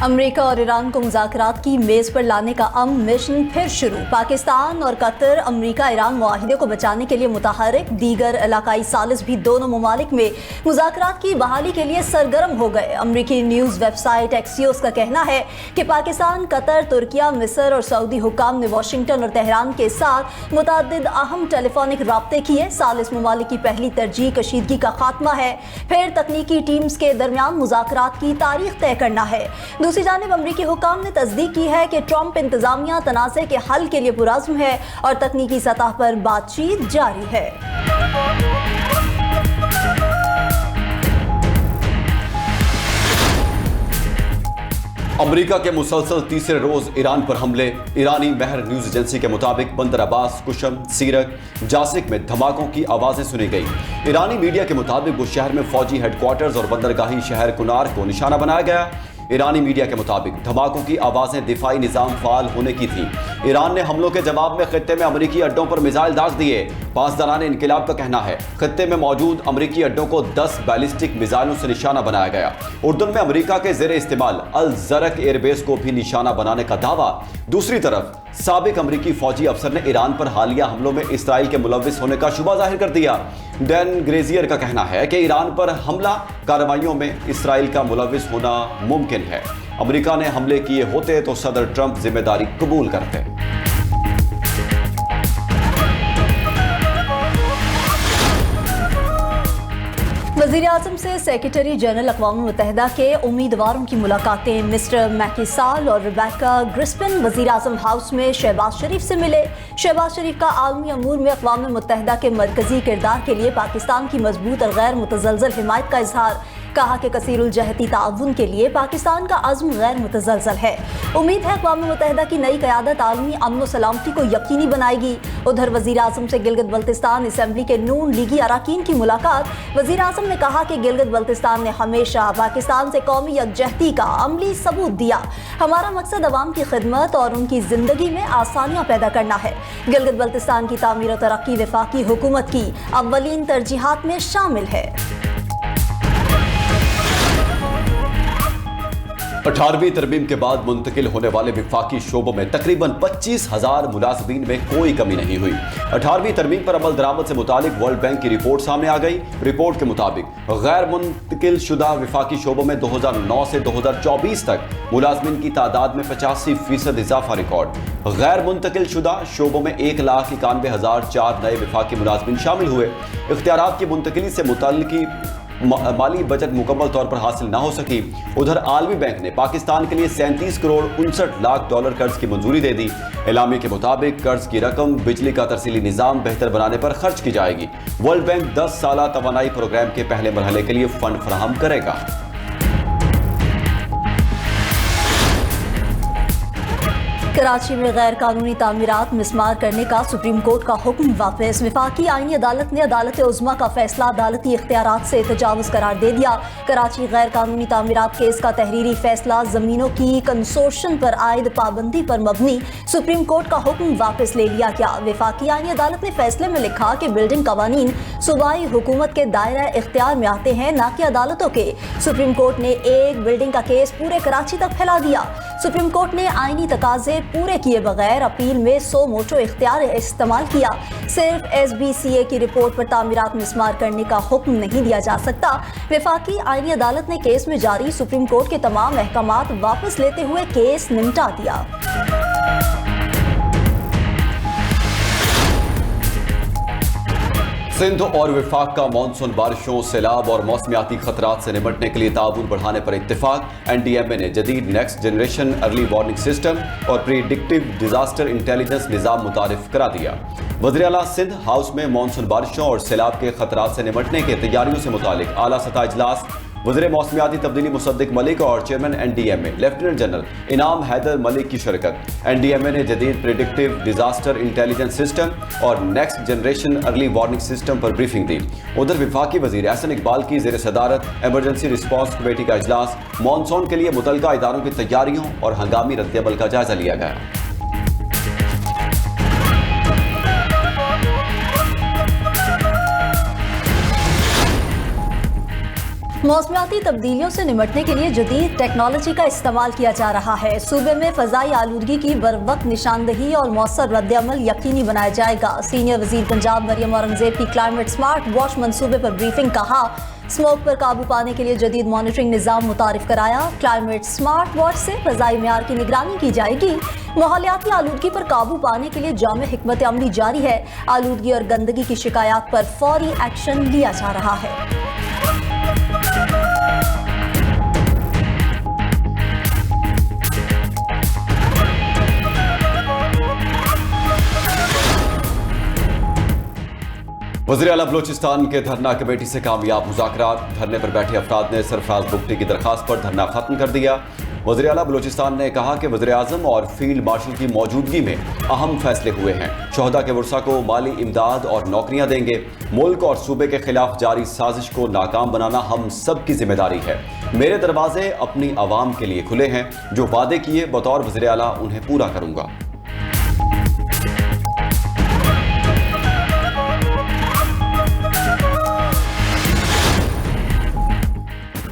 America और Iran को मुज़ाकरात की मेज़ पर लाने का अमन मिशन फिर शुरू। पाकिस्तान और कतर अमेरिका ईरान मुआहिदे को बचाने के लिए मुतहरिक। दीगर इलाकाई सालिस भी दोनों ममालिक में मुज़ाकरात की बहाली के लिए सरगर्म हो गए। अमरीकी न्यूज़ वेबसाइट एक्सियोस का कहना है कि पाकिस्तान, कतर, तुर्किया, मिस्र और सऊदी हुक्काम ने वाशिंगटन और तेहरान के साथ मुतअद्दिद अहम टेलीफोनिक राब्ते किए। सालिस ममालिक की पहली तरजीह कशीदगी का खात्मा है, फिर तकनीकी टीम्स के दरमियान मुज़ाकरात की तारीख तय करना है। दूसरी जानिब अमरीकी हुक्काम ने तस्दीक की है कि ट्रंप इंतजामिया तनाज़े के हल के लिए पुरअज़्म है और तकनीकी सतह पर बातचीत जारी है। अमेरिका के मुसलसल तीसरे रोज ईरान पर हमले। ईरानी महर न्यूज एजेंसी के मुताबिक बंदर अब्बास, कुशम, सीरक, जासिक में धमाकों की आवाजें सुनी गई। ईरानी मीडिया के मुताबिक वो शहर में फौजी हेडक्वार्टर्स और बंदरगाही शहर कुनार को निशाना बनाया गया। ईरानी मीडिया के मुताबिक धमाकों की आवाजें दिफाई निजाम फाल होने की थी। ईरान ने हमलों के जवाब में खित्ते में अमरीकी अड्डों पर मिसाइल दाग दिए। पासदारान इनकिलाब का कहना है खित्ते में मौजूद अमरीकी अड्डों को 10 बैलिस्टिक मिसाइलों से निशाना बनाया गया। उर्दुन में अमरीका के जेर इस्तेमाल अल जरक एयरबेस को भी निशाना बनाने का दावा। दूसरी तरफ साबिक अमरीकी फौजी अफसर ने ईरान पर हालिया हमलों में इसराइल के मुलविस होने का शुबा जाहिर कर दिया। डैन ग्रेजियर का कहना है कि ईरान पर हमला कार्रवाइयों में इसराइल का मुलविस होना मुमकिन है। अमेरिका ने हमले किए होते तो सदर ट्रंप जिम्मेदारी कबूल करते। वज़ीर आज़म से सेक्रेटरी जनरल अक़वाम मुत्तहिदा के उम्मीदवारों की मुलाकातें। मिस्टर मैकी साल और रिबेका ग्रिस्पिन वज़ीर आज़म हाउस में शहबाज शरीफ से मिले। शहबाज शरीफ का आलमी अमूर में अक़वाम मुत्तहिदा के मरकज़ी किरदार के लिए पाकिस्तान की मजबूत और गैर मुतज़लज़ल हिमायत का इजहार। कहा कि कसीरुल जहती ताउन के लिए पाकिस्तान का अज़्म गैर मुतज़लज़ल है। उम्मीद है अक़वाम मुत्तहिदा की नई क़यादत आलमी अमन व सलामती को यकीनी बनाएगी। उधर वज़ीर आज़म से गिलगित बल्तिस्तान असम्बली के नून लीगी अरकान की मुलाकात। वज़ीर आज़म ने कहा कि गिलगित बल्तिस्तान ने हमेशा पाकिस्तान से कौमी यकजहती का अमली सबूत दिया। हमारा मकसद अवाम की खिदमत और उनकी ज़िंदगी में आसानियाँ पैदा करना है। गिलगित बल्तिस्तान की तामीर और तरक्की वफाकी हुकूमत की अव्वलीन तरजीहात में शामिल है। 18वीं तरमीम के बाद मुंतकिल होने वाले विफाकी शोबों में तकरीबन 25,000 मुलाजमीन में कोई कमी नहीं हुई। 18वीं तरमीम पर अमल दरामद से मुतालिक वर्ल्ड बैंक की रिपोर्ट सामने आ गई। रिपोर्ट के मुताबिक गैर मुंतकिल शुदा विफाकी शोबों में 2009 से 2024 तक मुलाजमीन की तादाद में 85% इजाफा रिकॉर्ड। गैर मुंतकिल शुदा शोबों में 1,91,004 नए विफाकी मुलाजमीन शामिल हुए। इख्तियारात की मुंतकिली से मुतल्लिकी माली बचत मुकम्मल तौर पर हासिल ना हो सकी। उधर आलमी बैंक ने पाकिस्तान के लिए 37 करोड़ 59 लाख डॉलर कर्ज की मंजूरी दे दी। एलामी के मुताबिक कर्ज की रकम बिजली का तरसीली निज़ाम बेहतर बनाने पर खर्च की जाएगी। वर्ल्ड बैंक 10 साला तवानाई प्रोग्राम के पहले मरहले के लिए फंड फराहम करेगा। कराची में गैर कानूनी तामीरात मिसमार करने का सुप्रीम कोर्ट का हुक्म वापस। वफाकी आईनी अदालत ने अदालत उज़्मा का फैसला अदालती इख्तियारात से तजावुज़ करार दे दिया। कराची गैर कानूनी तामीरात केस का तहरीरी फैसला ज़मीनों की कंसोर्शन पर आयद पाबंदी पर मबनी सुप्रीम कोर्ट का हुक्म वापस ले लिया गया। वफाकी आईनी अदालत ने फैसले में लिखा कि बिल्डिंग कवानीन सूबाई हुकूमत के दायरा इख्तियार में आते हैं, न कि अदालतों के। सुप्रीम कोर्ट ने एक बिल्डिंग का केस पूरे कराची तक फैला दिया। सुप्रीम कोर्ट ने आईनी तकाजे पूरे किए बगैर अपील में सो मोटो इख्तियार इस्तेमाल किया। सिर्फ SBCA की रिपोर्ट पर तामीरात मिसमार करने का हुक्म नहीं दिया जा सकता। वफाकी आईनी अदालत ने केस में जारी सुप्रीम कोर्ट के तमाम अहकामात वापस लेते हुए केस निपटा दिया। सिंध और विफाक का मानसून बारिशों, सैलाब और मौसमियाती खतरात से निपटने के लिए ताउन बढ़ाने पर इत्तेफाक। NDMA ने जदीद next generation early warning system और प्रीडिक्टिव डिजास्टर इंटेलिजेंस निज़ाम मुतारिफ करा दिया। वज़ीर आला सिंध हाउस में मानसून बारिशों और सैलाब के खतरात से निपटने की तैयारियों से मुतालिक आला सतह इजलास। वज़ीर मौसमियाती तब्दीली मुसद्दिक मलिक और चेयरमैन NDMA लेफ्टिनेंट जनरल इनाम हैदर मलिक की शिरकत। NDMA ने जदीद प्रेडिक्टिव डिजास्टर इंटेलिजेंस सिस्टम और next generation early warning system पर ब्रीफिंग दी। उधर विफाकी वज़ीर एहसन इकबाल की ज़ेर सदारत एमरजेंसी रिस्पॉन्स कमेटी का इजलास। मानसून के लिए मुतल्लिका इदारों की तैयारियों और हंगामी रद्द-ए-अमल का जायजा लिया गया। मौसमियाती तब्दीलियों से निपटने के लिए जदीद टेक्नोलॉजी का इस्तेमाल किया जा रहा है। सूबे में फ़ज़ाई आलूदगी की बरवक्त निशानदही और मौसर रद्द-ए-अमल यकीनी बनाया जाएगा। सीनियर वज़ीर पंजाब मरियम औरंगज़ेब की क्लाइमेट स्मार्ट वॉच मंसूबे पर ब्रीफिंग। कहा, स्मोक पर काबू पाने के लिए जदीद मॉनिटरिंग निज़ाम मुतारिफ कराया। क्लाइमेट स्मार्ट वॉच से फ़ज़ाई मेयार की निगरानी की जाएगी। माहौलियाती आलूदगी पर काबू पाने के लिए जामे हिकमत अमली जारी है। आलूदगी और गंदगी की शिकायत पर फौरी एक्शन लिया जा रहा है। वज़ीर आला बलोचिस्तान के धरना कमेटी से कामयाब मुज़ाकरात। धरने पर बैठे अफराद ने सरफराज बुगटी की दरखास्त पर धरना खत्म कर दिया। वज़ीर आला बलोचिस्तान ने कहा कि वज़ीर आज़म और फील्ड मार्शल की मौजूदगी में अहम फैसले हुए हैं। शोहदा के वर्सा को माली इमदाद और नौकरियां देंगे। मुल्क और सूबे के खिलाफ जारी साजिश को नाकाम बनाना हम सब की जिम्मेदारी है। मेरे दरवाजे अपनी आवाम के लिए खुले हैं। जो वादे किए बतौर वज़ीर आला उन्हें पूरा करूंगा।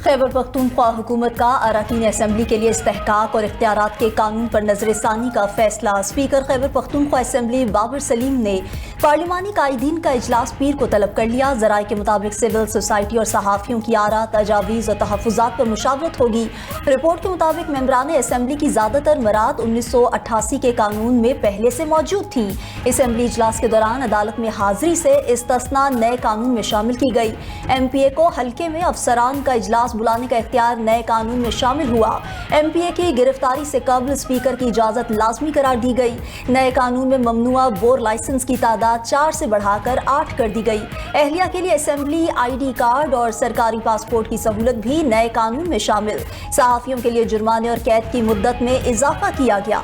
खैबर पख्तूनख्वा हुकूमत का अरकान असम्बली के लिए इस्तेहकाक और इख्तियारात के कानून पर नजरसानी का फैसला। स्पीकर खैबर पख्तूनख्वा असम्बली बाबर सलीम ने पार्लिमानी कायदीन का इजलास पीर को तलब कर लिया। ज़राए के मुताबिक सिविल सोसाइटी और सहाफ़ियों की आरा, तजावीज़ और तहफ़्फ़ुज़ात पर मुशावरत होगी। रिपोर्ट के मुताबिक मेंबरान असम्बली की ज़्यादातर मराद 1988 के कानून में पहले से मौजूद थी। असम्बली इजलास के दौरान अदालत में हाजिरी से इस्तिस्ना नए कानून में शामिल की गई। MPA को हल्के में अफसरान का इजलास बुलाने का इख्तियार नए कानून में शामिल हुआ। MPA की गिरफ्तारी से कबल स्पीकर की इजाजत लाजमी करार दी गई। नए कानून में ममनुआ बोर लाइसेंस की तादाद 4 से बढ़ाकर 8 कर दी गई। अहलिया के लिए असेंबली ID कार्ड और सरकारी पासपोर्ट की सहूलत भी नए कानून में शामिल। सहाफियों के लिए जुर्माने और कैद की मुद्दत में इजाफा किया गया।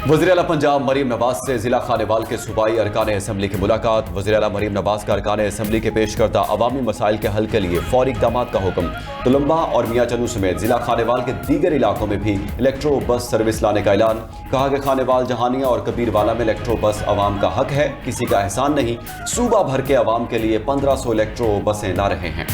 वज़ीर आला पंजाब मरीम नवाज से जिला खानेवाल के सूबाई अरकान असम्बली की मुलाकात। वज़ीर आला मरीम नवाज का अरकान असम्बली के पेश करता अवामी मसाइल के हल के लिए फौरी इक़दामात का हुक्म। तुलंबा और मियाँ चनू समेत जिला खानेवाल के दीगर इलाकों में भी इलेक्ट्रो बस सर्विस लाने का ऐलान। कहा कि खानेवाल, जहानिया और कबीरवाला में इलेक्ट्रो बस अवाम का हक है, किसी का एहसान नहीं। सूबा भर के अवाम के लिए 1500 इलेक्ट्रो बसें ला रहे हैं।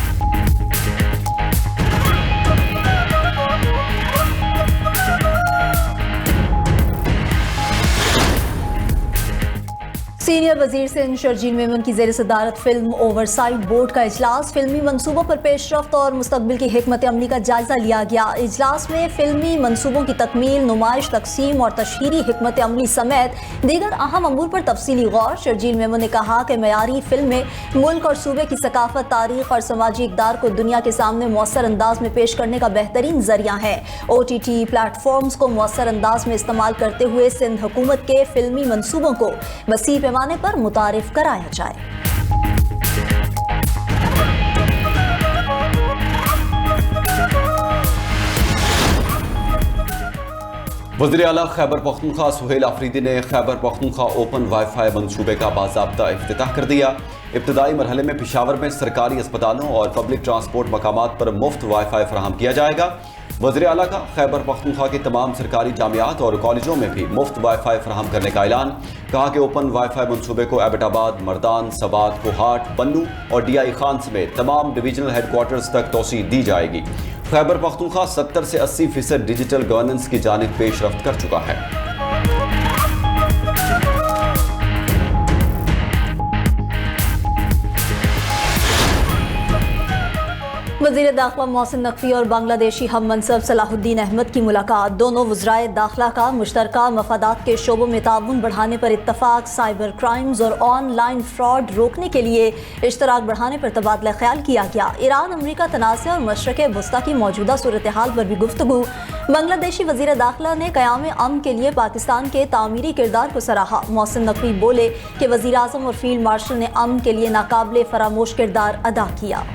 सीनियर वजीर सिंध शर्जील मेमन की ज़ेर सदारत फिल्म ओवरसाइट बोर्ड का इजलास। फिल्मी मनसूबों पर पेशरफ्त और मुस्तकबिल की हिकमत अमली का जायजा लिया गया। इजलास में फिल्मी मनसूबों की तकमील, नुमाइश, तकसीम और तशहीरी हिकमत अमली समेत दीगर अहम अमूर पर तफसीली गौर। शर्जील मेमन ने कहा कि मयारी फिल्में मुल्क और सूबे की सकाफत, तारीख और समाजी इक़दार को दुनिया के सामने मौसर अंदाज में पेश करने का बेहतरीन जरिया है। OTT प्लेटफॉर्म्स को मौसर अंदाज में इस्तेमाल करते हुए सिंध हुकूमत के फिल्मी मनसूबों को वसी पैमाने पर मुतारिफ कराया जाए। वज़ीर आला खैबर पख्तूनख्वा सुहेल आफरीदी ने खैबर पख्तूनख्वा ओपन वाईफाई मनसूबे का बाज़ाब्ता इफ्तिताह कर दिया। इब्तदाई मरहले में पेशावर में सरकारी अस्पतालों और पब्लिक ट्रांसपोर्ट मकामात पर मुफ्त वाईफाई फराहम किया जाएगा। वज़ीर आला का खैबर पख्तूनख्वा की तमाम सरकारी जामियात और कॉलेजों में भी मुफ्त वाईफाई फराहम करने का ऐलान। कहा कि ओपन वाईफाई मनसूबे को एबटाबाद, मर्दान, सबात, कोहाट, बन्नू और DI खान समेत तमाम डिवीजनल हेडक्वार्टर्स तक तोसी दी जाएगी। खैबर पख्तूनख्वा 70 से 80% डिजिटल गवर्नेंस की जानिब पेशरफ्त कर चुका है। वज़ीर दाखिला मोहसिन नकवी और बांग्लादेशी हम मनसब सलाहुद्दीन अहमद की मुलाकात। दोनों वज़राए दाखिला का मुश्तरका मफादात के शोबों में ताउन बढ़ाने पर इत्तफाक। साइबर क्राइम्स और ऑनलाइन फ्रॉड रोकने के लिए इश्तराक बढ़ाने पर तबादला ख्याल किया गया। ईरान अमरीका तनाज़े और मशरक़ वस्ता की मौजूदा सूरत हाल पर भी गुफ्तगू। बांग्लादेशी वज़ीर दाखिला ने क़याम अमन के लिए पाकिस्तान के तामीरी किरदार को सराहा। मोहसिन नकवी बोले कि वज़ीर आज़म और फील्ड मार्शल ने अमन के लिए नाकाबिले फरामोश किरदार अदा किया।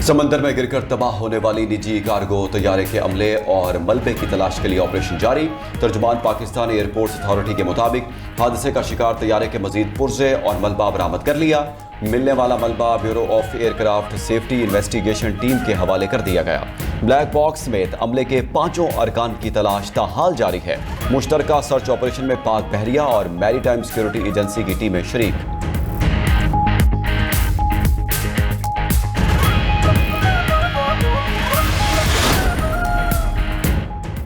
समंदर में गिरकर तबाह होने वाली निजी कार्गो तैयारे के अमले और मलबे की तलाश के लिए ऑपरेशन जारी। तर्जुमान पाकिस्तान एयरपोर्ट्स अथॉरिटी के मुताबिक हादसे का शिकार तैयारे के मजीद पुर्जे और मलबा बरामद कर लिया। मिलने वाला मलबा bureau of aircraft safety investigation team के हवाले कर दिया गया। ब्लैक बॉक्स समेत अमले के 5 अरकान की तलाश ताहाल जारी है। मुश्तरका सर्च ऑपरेशन में पाक बहरिया और मैरीटाइम सिक्योरिटी एजेंसी की टीमें शरीक।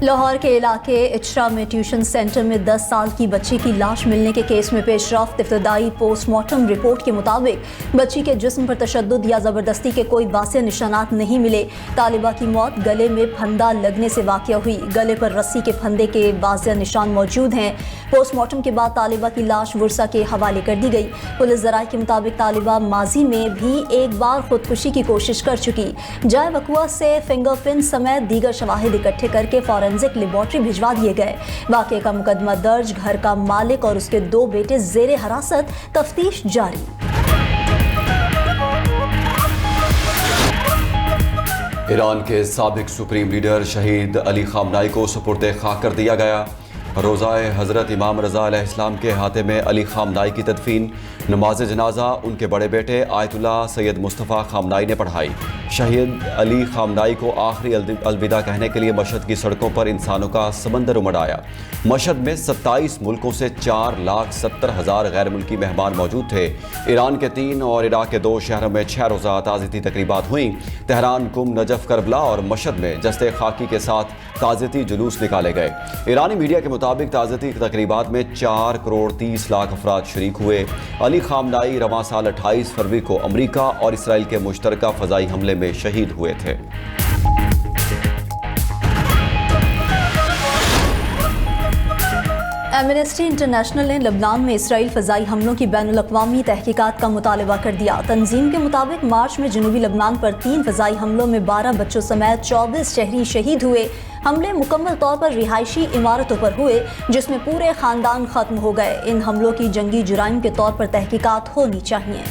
लाहौर के इलाके इचरा में ट्यूशन सेंटर में 10 साल की बच्ची की लाश मिलने के केस में पेश रफ्त इब्तदाई पोस्टमार्टम रिपोर्ट के मुताबिक बच्ची के जिस्म पर तशद्दुद या ज़बरदस्ती के कोई वाज़ेह निशानात नहीं मिले। तालिबा की मौत गले में फंदा लगने से वाक़या हुई। गले पर रस्सी के फंदे के वाज़ेह निशान मौजूद हैं। पोस्टमार्टम के बाद तालिबा की लाश वर्सा के हवाले कर दी गई। पुलिस ज़राए के मुताबिक तालिबा माजी में भी एक बार खुदकुशी की कोशिश कर चुकी। जाए वकुआ से फिंगरप्रिंट समेत दीगर शवाहिद इकट्ठे करके फॉरेंसिक लेबॉर्ट्री भिजवा दिए गए। वाक़े का मुकदमा दर्ज, घर का मालिक और उसके 2 बेटे ज़ेरे हिरासत, तफ्तीश जारी। ईरान के साबिक सुप्रीम लीडर शहीद अली खामनाई को सुपुर्द खाक कर दिया गया। रोज़ाए हज़रत इमाम रज़ा अलैहिस्सलाम के हाथे में अली खामनाई की तदफीन, नमाज जनाजा उनके बड़े बेटे आयतुल्लाह सैयद मुस्तफ़ा खामनाई ने पढ़ाई। शहीद अली खामनाई को आखिरी अलविदा कहने के लिए मशहद की सड़कों पर इंसानों का समंदर उमड़ आया। मशहद में 27 मुल्कों से 4,70,000 गैर मुल्की मेहमान मौजूद थे। ईरान के 3 और इराक के 2 शहरों में 6 रोज़ा ताज़ियती तकरीबात हुई। तेहरान, कुम, नजफ, करबला और मशहद में जस्ते खाकी के साथ ताज़ियती जुलूस निकाले गए। ईरानी मीडिया के मुताबिक ताज़ियती तकरीबात में 4 करोड़ 30 लाख अफराद शरीक हुए। अली खामनाई रवां साल 28 फरवरी को अमरीका और इसराइल के मुश्तरका फ़ज़ाई हमले में शहीद हुए थे। एमनेस्टी इंटरनेशनल ने लबनान में इसराइल फ़ज़ाई हमलों की बैनुल-अक़वामी तहकीकात का मुतालबा कर दिया। तंजीम के मुताबिक मार्च में जनूबी लबनान पर 3 फ़ज़ाई हमलों में 12 बच्चों समेत 24 शहरी शहीद हुए। हमले मुकम्मल तौर पर रिहायशी इमारतों पर हुए, जिसमें पूरे ख़ानदान ख़त्म हो गए। इन हमलों की जंगी जुराइम के तौर पर तहकीकात होनी चाहिए।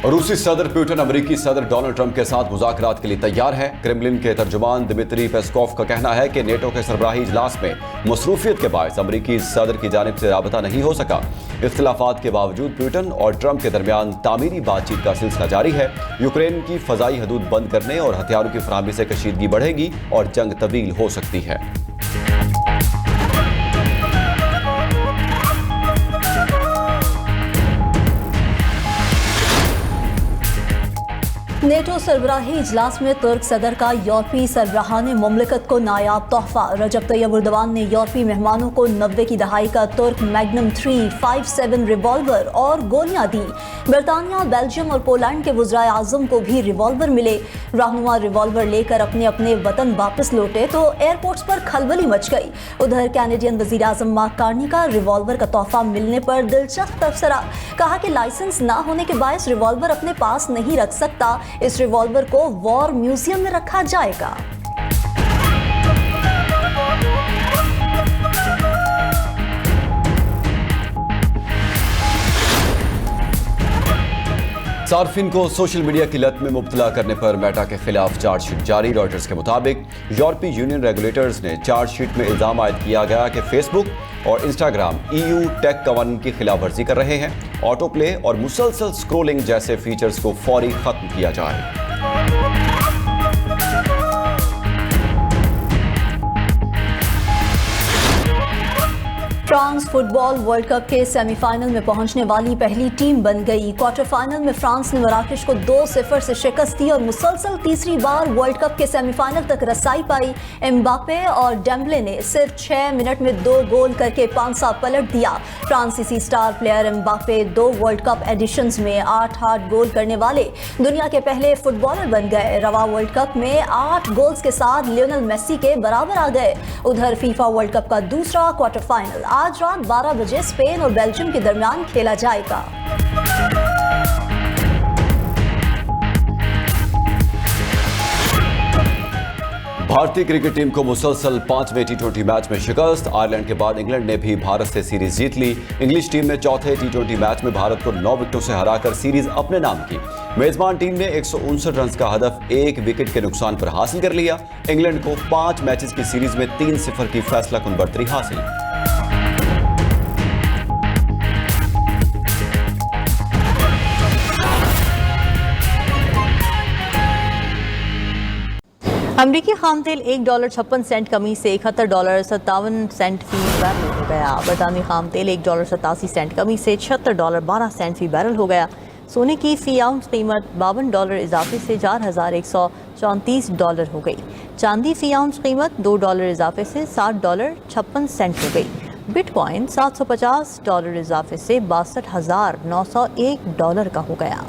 रूसी सदर पुतिन अमेरिकी सदर डोनाल्ड ट्रंप के साथ मुज़ाकरात के लिए तैयार है। क्रेमलिन के तर्जुमान दिमित्री पेस्कोव का कहना है कि नेटो के सरबराही इजलास में मसरूफियत के बायस अमेरिकी सदर की जानिब से राबता नहीं हो सका। इख्तिलाफात के बावजूद पुतिन और ट्रंप के दरमियान तामीरी बातचीत का सिलसिला जारी है। यूक्रेन की फ़ज़ाई हदूद बंद करने और हथियारों की फराहमी से कशीदगी बढ़ेगी और जंग तवील हो सकती है। नेटो सरबराही इजलास में तुर्क सदर का यूरोपीय सरबराहान मुमलिकत को नायाब तोहफा। रजब तैयब एर्दोगान ने यूरोपीय मेहमानों को 90 की दहाई का तुर्क मैग्नम 357 रिवॉल्वर और गोलियां दी। बरतानिया, बेल्जियम और पोलैंड के वज़राए आज़म को भी रिवॉल्वर मिले। रहनुमा रिवॉल्वर लेकर अपने अपने वतन वापस लौटे तो एयरपोर्ट्स पर खलबली मच गई। उधर कैनेडियन वज़ीर आज़म मार्क कार्नी का रिवॉल्वर का तोहफा मिलने पर दिलचस्प तबसरा। कहा कि लाइसेंस ना होने के बायस रिवॉल्वर अपने पास नहीं रख सकता। इस रिवॉल्वर को वॉर म्यूजियम में रखा जाएगा। सार्फिन को सोशल मीडिया की लत में मुब्तला करने पर मेटा के खिलाफ चार्जशीट जारी। रॉयटर्स के मुताबिक यूरोपीय यूनियन रेगुलेटर्स ने चार्जशीट में इल्जाम आयद किया गया कि फेसबुक और इंस्टाग्राम EU टेक कवानीन की खिलाफ वर्जी कर रहे हैं। ऑटो प्ले और मुसलसल स्क्रोलिंग जैसे फीचर्स को फौरी खत्म किया जाए। फ्रांस फुटबॉल वर्ल्ड कप के सेमीफाइनल में पहुंचने वाली पहली टीम बन गई। क्वार्टर फाइनल में फ्रांस ने मराकश को 2-0 से शिकस्त दी और मुसलसल तीसरी बार वर्ल्ड कप के सेमीफाइनल तक रसाई पाई। एम्बापे और डेम्बले ने सिर्फ 6 मिनट में 2 गोल करके पांसा पलट दिया। फ्रांसीसी star player Mbappe 2 world cup editions में 8 गोल करने वाले दुनिया के पहले फुटबॉलर बन गए। रवा वर्ल्ड कप में 8 गोल्स के साथ लियोनेल मेसी के बराबर आ गए। उधर फीफा वर्ल्ड कप का दूसरा क्वार्टर फाइनल आज रात 12 बजे स्पेन और बेल्जियम के दरमियान खेला जाएगा। भारतीय क्रिकेट टीम को मुसलसल 5वें T20 मैच में शिकस्त। आयरलैंड के बाद इंग्लैंड ने भी भारत से सीरीज जीत ली। इंग्लिश टीम ने चौथे T20 मैच में भारत को 9 विकेटों से हराकर सीरीज अपने नाम की। मेजबान टीम ने 159 रन का हदफ 1 विकेट के नुकसान पर हासिल कर लिया। इंग्लैंड को 5 मैचेस की सीरीज में 3-0 की फैसलाकुन बढ़तरी हासिल। अमरीकी खाम तेल $1.56 कमी से $71.57 फी बैरल हो गया। बरतानवी खाम तेल $1.87 कमी से $76.12 फी बैरल हो गया। सोने की फ़ी आउंस कीमत $52 इजाफे से $4,134 हो गई। चांदी फ़ी आउंस कीमत $2 इजाफे से $60.56 हो गई। बिटकॉइन $750 इजाफे से $62,901 का हो गया।